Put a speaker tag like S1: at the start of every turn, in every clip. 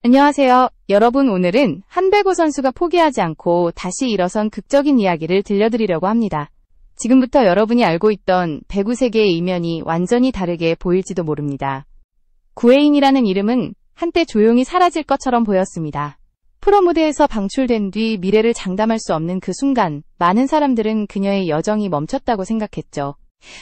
S1: 안녕하세요. 여러분, 오늘은 한배구 선수가 포기하지 않고 다시 일어선 극적인 이야기를 들려드리려고 합니다. 지금부터 여러분이 알고 있던 배구 세계의 이면이 완전히 다르게 보일지도 모릅니다. 구혜인이라는 이름은 한때 조용히 사라질 것처럼 보였습니다. 프로 무대에서 방출된 뒤 미래를 장담할 수 없는 그 순간, 많은 사람들은 그녀의 여정이 멈췄다고 생각했죠.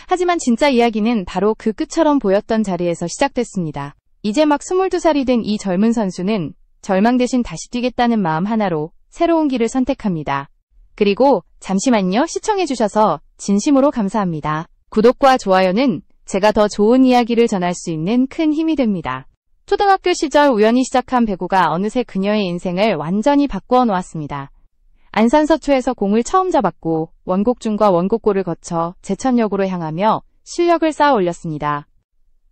S1: 하지만 진짜 이야기는 바로 그 끝처럼 보였던 자리에서 시작됐습니다. 이제 막 22살이 된 이 젊은 선수는 절망 대신 다시 뛰겠다는 마음 하나로 새로운 길을 선택합니다. 그리고 잠시만요, 시청해주셔서 진심으로 감사합니다. 구독과 좋아요는 제가 더 좋은 이야기를 전할 수 있는 큰 힘이 됩니다. 초등학교 시절 우연히 시작한 배구가 어느새 그녀의 인생을 완전히 바꾸어 놓았습니다. 안산 서초에서 공을 처음 잡았고 원곡중과 원곡고를 거쳐 제천역으로 향하며 실력을 쌓아 올렸습니다.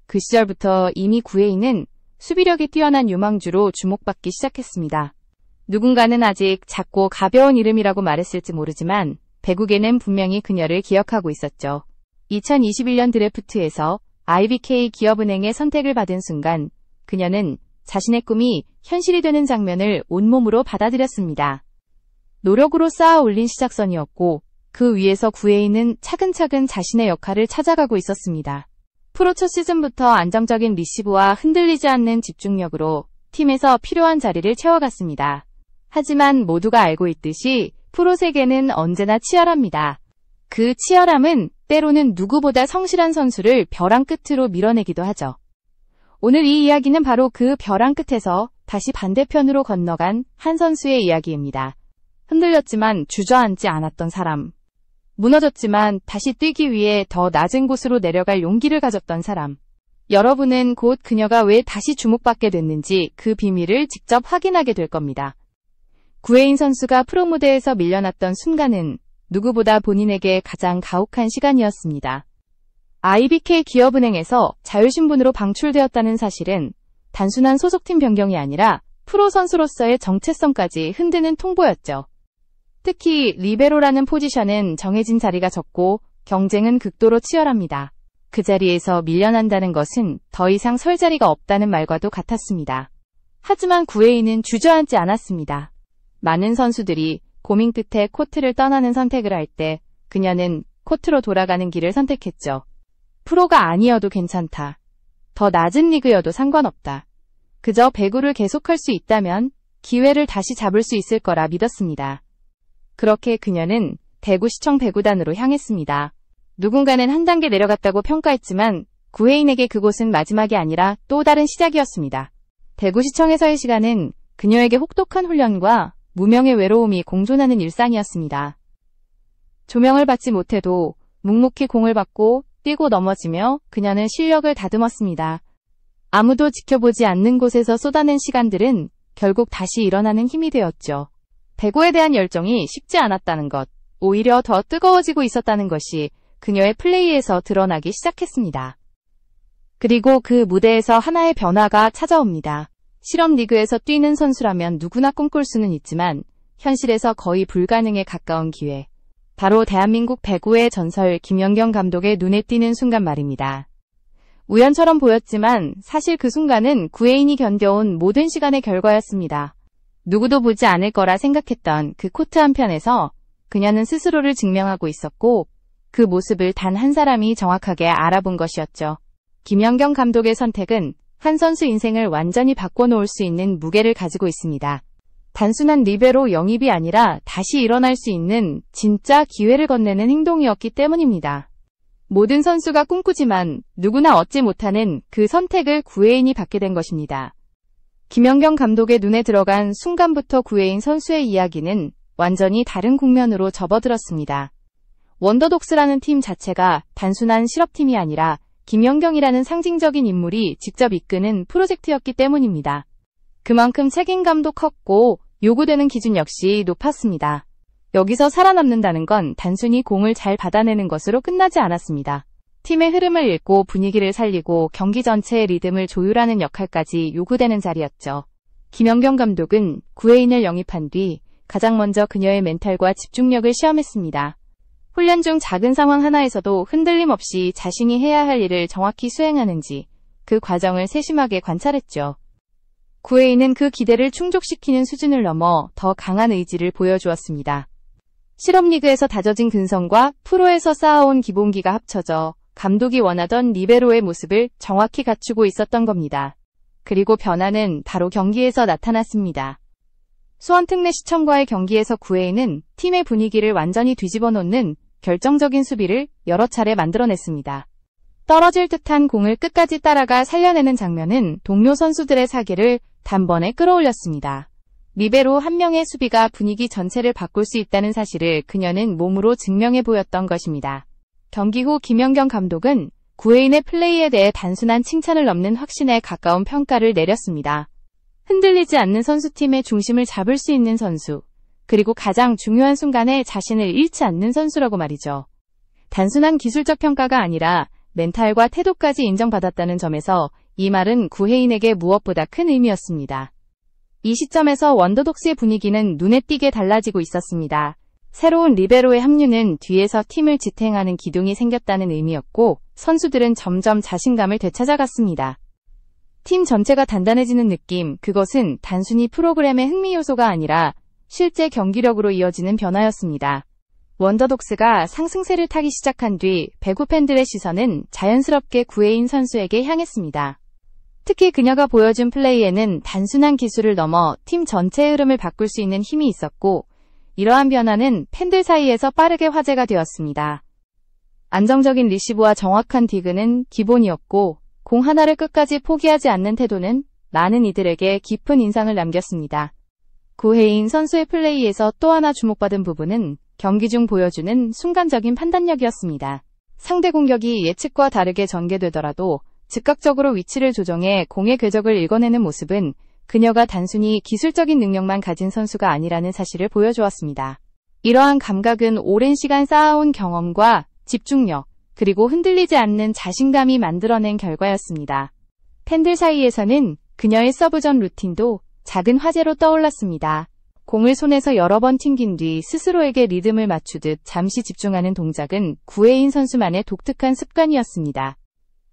S1: 그 시절부터 이미 구혜인은 수비력이 뛰어난 유망주로 주목받기 시작했습니다. 누군가는 아직 작고 가벼운 이름이라고 말했을지 모르지만 배구계는 분명히 그녀를 기억하고 있었죠. 2021년 드래프트에서 IBK 기업은행의 선택을 받은 순간 그녀는 자신의 꿈이 현실이 되는 장면을 온몸으로 받아들였습니다. 노력으로 쌓아 올린 시작선이었고 그 위에서 구혜인은 차근차근 자신의 역할을 찾아가고 있었습니다. 프로 첫 시즌부터 안정적인 리시브와 흔들리지 않는 집중력으로 팀에서 필요한 자리를 채워갔습니다. 하지만 모두가 알고 있듯이 프로 세계는 언제나 치열합니다. 그 치열함은 때로는 누구보다 성실한 선수를 벼랑 끝으로 밀어내기도 하죠. 오늘 이 이야기는 바로 그 벼랑 끝에서 다시 반대편으로 건너간 한 선수의 이야기입니다. 흔들렸지만 주저앉지 않았던 사람. 무너졌지만 다시 뛰기 위해 더 낮은 곳으로 내려갈 용기를 가졌던 사람. 여러분은 곧 그녀가 왜 다시 주목받게 됐는지 그 비밀을 직접 확인하게 될 겁니다. 구혜인 선수가 프로 무대에서 밀려났던 순간은 누구보다 본인에게 가장 가혹한 시간이었습니다. IBK 기업은행에서 자유신분으로 방출되었다는 사실은 단순한 소속팀 변경이 아니라 프로 선수로서의 정체성까지 흔드는 통보였죠. 특히 리베로라는 포지션은 정해진 자리가 적고 경쟁은 극도로 치열합니다. 그 자리에서 밀려난다는 것은 더 이상 설 자리가 없다는 말과도 같았습니다. 하지만 구혜인은 주저앉지 않았습니다. 많은 선수들이 고민 끝에 코트를 떠나는 선택을 할 때 그녀는 코트로 돌아가는 길을 선택했죠. 프로가 아니어도 괜찮다. 더 낮은 리그여도 상관없다. 그저 배구를 계속할 수 있다면 기회를 다시 잡을 수 있을 거라 믿었습니다. 그렇게 그녀는 대구시청 배구단으로 향했습니다. 누군가는 한 단계 내려갔다고 평가했지만 구혜인에게 그곳은 마지막이 아니라 또 다른 시작이었습니다. 대구시청에서의 시간은 그녀에게 혹독한 훈련과 무명의 외로움이 공존하는 일상이었습니다. 조명을 받지 못해도 묵묵히 공을 받고 뛰고 넘어지며 그녀는 실력을 다듬었습니다. 아무도 지켜보지 않는 곳에서 쏟아낸 시간들은 결국 다시 일어나는 힘이 되었죠. 배구에 대한 열정이 식지 않았다는 것, 오히려 더 뜨거워지고 있었다는 것이 그녀의 플레이에서 드러나기 시작했습니다. 그리고 그 무대에서 하나의 변화가 찾아옵니다. 실업 리그에서 뛰는 선수라면 누구나 꿈꿀 수는 있지만 현실에서 거의 불가능에 가까운 기회. 바로 대한민국 배구의 전설 김연경 감독의 눈에 띄는 순간 말입니다. 우연처럼 보였지만 사실 그 순간은 구혜인이 견뎌온 모든 시간의 결과였습니다. 누구도 보지 않을 거라 생각했던 그 코트 한편에서 그녀는 스스로를 증명하고 있었고 그 모습을 단 한 사람이 정확하게 알아본 것이었죠. 김연경 감독의 선택은 한 선수 인생을 완전히 바꿔놓을 수 있는 무게를 가지고 있습니다. 단순한 리베로 영입이 아니라 다시 일어날 수 있는 진짜 기회를 건네는 행동이었기 때문입니다. 모든 선수가 꿈꾸지만 누구나 얻지 못하는 그 선택을 구혜인이 받게 된 것입니다. 김연경 감독의 눈에 들어간 순간부터 구혜인 선수의 이야기는 완전히 다른 국면으로 접어들었습니다. 원더독스라는 팀 자체가 단순한 실업팀이 아니라 김연경이라는 상징적인 인물이 직접 이끄는 프로젝트였기 때문입니다. 그만큼 책임감도 컸고 요구되는 기준 역시 높았습니다. 여기서 살아남는다는 건 단순히 공을 잘 받아내는 것으로 끝나지 않았습니다. 팀의 흐름을 읽고 분위기를 살리고 경기 전체의 리듬을 조율하는 역할까지 요구되는 자리였죠. 김연경 감독은 구혜인을 영입한 뒤 가장 먼저 그녀의 멘탈과 집중력을 시험했습니다. 훈련 중 작은 상황 하나에서도 흔들림 없이 자신이 해야 할 일을 정확히 수행하는지 그 과정을 세심하게 관찰했죠. 구웨이는 그 기대를 충족시키는 수준을 넘어 더 강한 의지를 보여주었습니다. 실업리그에서 다져진 근성과 프로에서 쌓아온 기본기가 합쳐져 감독이 원하던 리베로의 모습을 정확히 갖추고 있었던 겁니다. 그리고 변화는 바로 경기에서 나타났습니다. 수원 특례 시청과의 경기에서 구웨이는 팀의 분위기를 완전히 뒤집어 놓는 결정적인 수비를 여러 차례 만들어냈습니다. 떨어질 듯한 공을 끝까지 따라가 살려내는 장면은 동료 선수들의 사기를 단번에 끌어올렸습니다. 리베로 한 명의 수비가 분위기 전체를 바꿀 수 있다는 사실을 그녀는 몸으로 증명해 보였던 것입니다. 경기 후 김연경 감독은 구웨이의 플레이에 대해 단순한 칭찬을 넘는 확신에 가까운 평가를 내렸습니다. 흔들리지 않는 선수팀의 중심을 잡을 수 있는 선수, 그리고 가장 중요한 순간에 자신을 잃지 않는 선수라고 말이죠. 단순한 기술적 평가가 아니라 멘탈과 태도까지 인정받았다는 점에서 이 말은 구혜인에게 무엇보다 큰 의미였습니다. 이 시점에서 원더독스의 분위기는 눈에 띄게 달라지고 있었습니다. 새로운 리베로의 합류는 뒤에서 팀을 지탱하는 기둥이 생겼다는 의미였고, 선수들은 점점 자신감을 되찾아갔습니다. 팀 전체가 단단해지는 느낌, 그것은 단순히 프로그램의 흥미 요소가 아니라 실제 경기력으로 이어지는 변화였습니다. 원더독스가 상승세를 타기 시작한 뒤 배구 팬들의 시선은 자연스럽게 구혜인 선수에게 향했습니다. 특히 그녀가 보여준 플레이에는 단순한 기술을 넘어 팀 전체의 흐름을 바꿀 수 있는 힘이 있었고, 이러한 변화는 팬들 사이에서 빠르게 화제가 되었습니다. 안정적인 리시브와 정확한 디그는 기본이었고, 공 하나를 끝까지 포기하지 않는 태도는 많은 이들에게 깊은 인상을 남겼습니다. 구혜인 선수의 플레이에서 또 하나 주목받은 부분은 경기 중 보여주는 순간적인 판단력이었습니다. 상대 공격이 예측과 다르게 전개되더라도 즉각적으로 위치를 조정해 공의 궤적을 읽어내는 모습은 그녀가 단순히 기술적인 능력만 가진 선수가 아니라는 사실을 보여주었습니다. 이러한 감각은 오랜 시간 쌓아온 경험과 집중력, 그리고 흔들리지 않는 자신감이 만들어낸 결과였습니다. 팬들 사이에서는 그녀의 서브전 루틴도 작은 화제로 떠올랐습니다. 공을 손에서 여러 번 튕긴 뒤 스스로에게 리듬을 맞추듯 잠시 집중하는 동작은 구혜인 선수만의 독특한 습관이었습니다.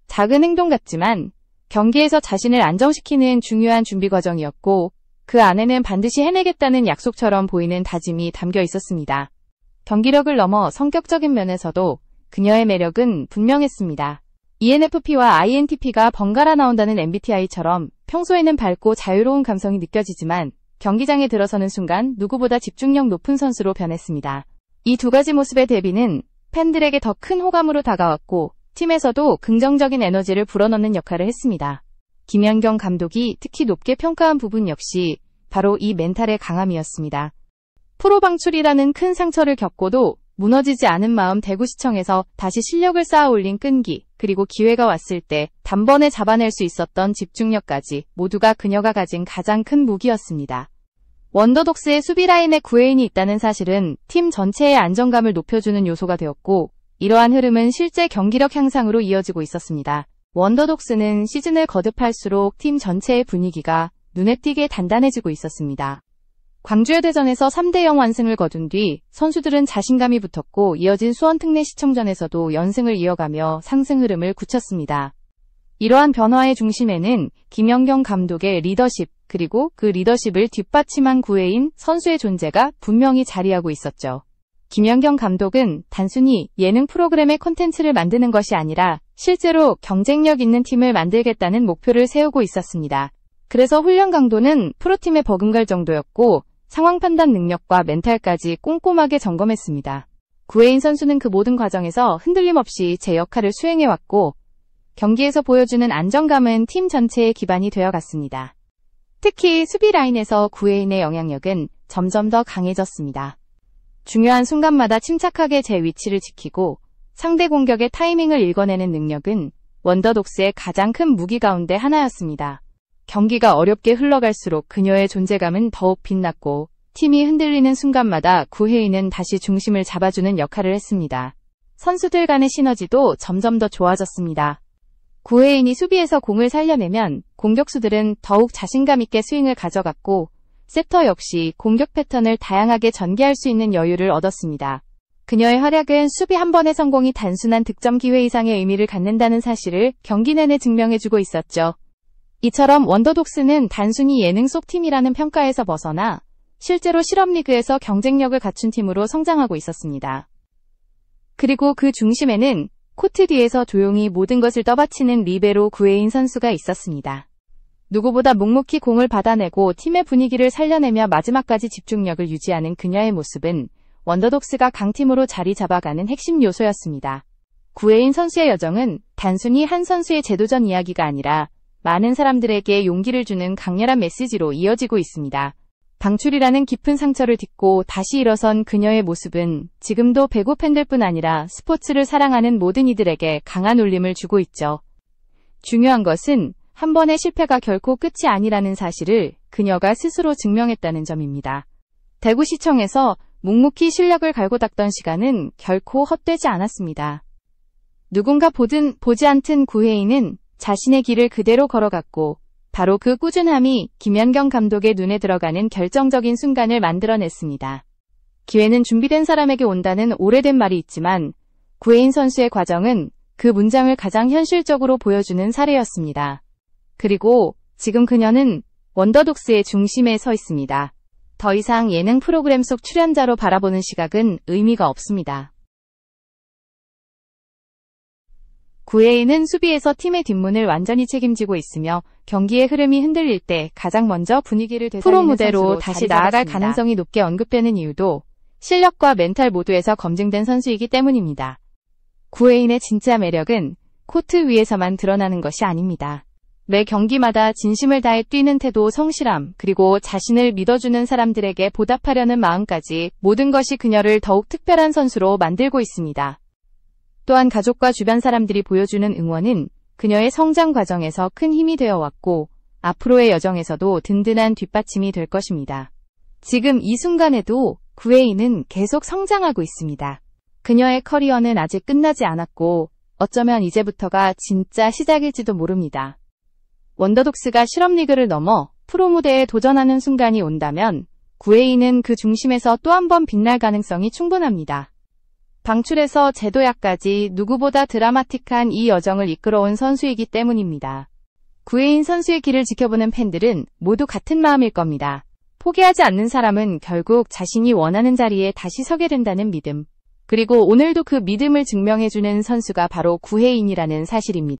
S1: 작은 행동 같지만 경기에서 자신을 안정시키는 중요한 준비 과정이었고, 그 안에는 반드시 해내겠다는 약속처럼 보이는 다짐이 담겨 있었습니다. 경기력을 넘어 성격적인 면에서도 그녀의 매력은 분명했습니다. ENFP와 INTP가 번갈아 나온다는 MBTI처럼 평소에는 밝고 자유로운 감성이 느껴지지만 경기장에 들어서는 순간 누구보다 집중력 높은 선수로 변했습니다. 이 두 가지 모습의 대비는 팬들에게 더 큰 호감으로 다가왔고, 팀에서도 긍정적인 에너지를 불어넣는 역할을 했습니다. 김연경 감독이 특히 높게 평가한 부분 역시 바로 이 멘탈의 강함이었습니다. 프로 방출이라는 큰 상처를 겪고도 무너지지 않은 마음, 대구시청에서 다시 실력을 쌓아 올린 끈기, 그리고 기회가 왔을 때 단번에 잡아낼 수 있었던 집중력까지 모두가 그녀가 가진 가장 큰 무기였습니다. 원더독스의 수비 라인에 구혜인이 있다는 사실은 팀 전체의 안정감을 높여주는 요소가 되었고, 이러한 흐름은 실제 경기력 향상으로 이어지고 있었습니다. 원더독스는 시즌을 거듭할수록 팀 전체의 분위기가 눈에 띄게 단단해지고 있었습니다. 광주의 대전에서 3대0 완승을 거둔 뒤 선수들은 자신감이 붙었고, 이어진 수원 특례 시청전에서도 연승을 이어가며 상승 흐름을 굳혔습니다. 이러한 변화의 중심에는 김연경 감독의 리더십, 그리고 그 리더십을 뒷받침한 구혜인 선수의 존재가 분명히 자리하고 있었죠. 김연경 감독은 단순히 예능 프로그램의 콘텐츠를 만드는 것이 아니라 실제로 경쟁력 있는 팀을 만들겠다는 목표를 세우고 있었습니다. 그래서 훈련 강도는 프로팀에 버금갈 정도였고, 상황 판단 능력과 멘탈까지 꼼꼼하게 점검했습니다. 구혜인 선수는 그 모든 과정에서 흔들림 없이 제 역할을 수행해왔고, 경기에서 보여주는 안정감은 팀 전체의 기반이 되어갔습니다. 특히 수비 라인에서 구혜인의 영향력은 점점 더 강해졌습니다. 중요한 순간마다 침착하게 제 위치를 지키고 상대 공격의 타이밍을 읽어내는 능력은 원더독스의 가장 큰 무기 가운데 하나였습니다. 경기가 어렵게 흘러갈수록 그녀의 존재감은 더욱 빛났고, 팀이 흔들리는 순간마다 구혜인은 다시 중심을 잡아주는 역할을 했습니다. 선수들 간의 시너지도 점점 더 좋아졌습니다. 구혜인이 수비에서 공을 살려내면 공격수들은 더욱 자신감 있게 스윙을 가져갔고, 세터 역시 공격 패턴을 다양하게 전개할 수 있는 여유를 얻었습니다. 그녀의 활약은 수비 한 번의 성공이 단순한 득점 기회 이상의 의미를 갖는다는 사실을 경기 내내 증명해주고 있었죠. 이처럼 원더독스는 단순히 예능 속 팀이라는 평가에서 벗어나 실제로 실업리그에서 경쟁력을 갖춘 팀으로 성장하고 있었습니다. 그리고 그 중심에는 코트 뒤에서 조용히 모든 것을 떠받치는 리베로 구혜인 선수가 있었습니다. 누구보다 묵묵히 공을 받아내고 팀의 분위기를 살려내며 마지막까지 집중력을 유지하는 그녀의 모습은 원더독스가 강팀으로 자리 잡아가는 핵심 요소였습니다. 구혜인 선수의 여정은 단순히 한 선수의 재도전 이야기가 아니라 많은 사람들에게 용기를 주는 강렬한 메시지로 이어지고 있습니다. 방출이라는 깊은 상처를 딛고 다시 일어선 그녀의 모습은 지금도 배구 팬들뿐 아니라 스포츠를 사랑하는 모든 이들에게 강한 울림을 주고 있죠. 중요한 것은 한 번의 실패가 결코 끝이 아니라는 사실을 그녀가 스스로 증명했다는 점입니다. 대구시청에서 묵묵히 실력을 갈고 닦던 시간은 결코 헛되지 않았습니다. 누군가 보든 보지 않든 구혜인은 자신의 길을 그대로 걸어갔고 바로 그 꾸준함이 김연경 감독의 눈에 들어가는 결정적인 순간을 만들어냈습니다. 기회는 준비된 사람에게 온다는 오래된 말이 있지만 구혜인 선수의 과정은 그 문장을 가장 현실적으로 보여주는 사례였습니다. 그리고 지금 그녀는 원더독스의 중심에 서 있습니다. 더 이상 예능 프로그램 속 출연자로 바라보는 시각은 의미가 없습니다. 구혜인은 수비에서 팀의 뒷문을 완전히 책임지고 있으며 경기의 흐름이 흔들릴 때 가장 먼저 분위기를 되살리는 프로 무대로 다시 나아갈 가능성이 높게 언급되는 이유도 실력과 멘탈 모두에서 검증된 선수이기 때문입니다. 구혜인의 진짜 매력은 코트 위에서만 드러나는 것이 아닙니다. 매 경기마다 진심을 다해 뛰는 태도, 성실함, 그리고 자신을 믿어주는 사람들에게 보답하려는 마음까지 모든 것이 그녀를 더욱 특별한 선수로 만들고 있습니다. 또한 가족과 주변 사람들이 보여주는 응원은 그녀의 성장 과정에서 큰 힘이 되어왔고 앞으로의 여정에서도 든든한 뒷받침이 될 것입니다. 지금 이 순간에도 구혜인은 계속 성장하고 있습니다. 그녀의 커리어는 아직 끝나지 않았고 어쩌면 이제부터가 진짜 시작일지도 모릅니다. 원더독스가 실업리그를 넘어 프로 무대에 도전하는 순간이 온다면 구혜인은 그 중심에서 또 한 번 빛날 가능성이 충분합니다. 방출에서 제도야까지 누구보다 드라마틱한 이 여정을 이끌어온 선수이기 때문입니다. 구혜인 선수의 길을 지켜보는 팬들은 모두 같은 마음일 겁니다. 포기하지 않는 사람은 결국 자신이 원하는 자리에 다시 서게 된다는 믿음. 그리고 오늘도 그 믿음을 증명해주는 선수가 바로 구혜인이라는 사실입니다.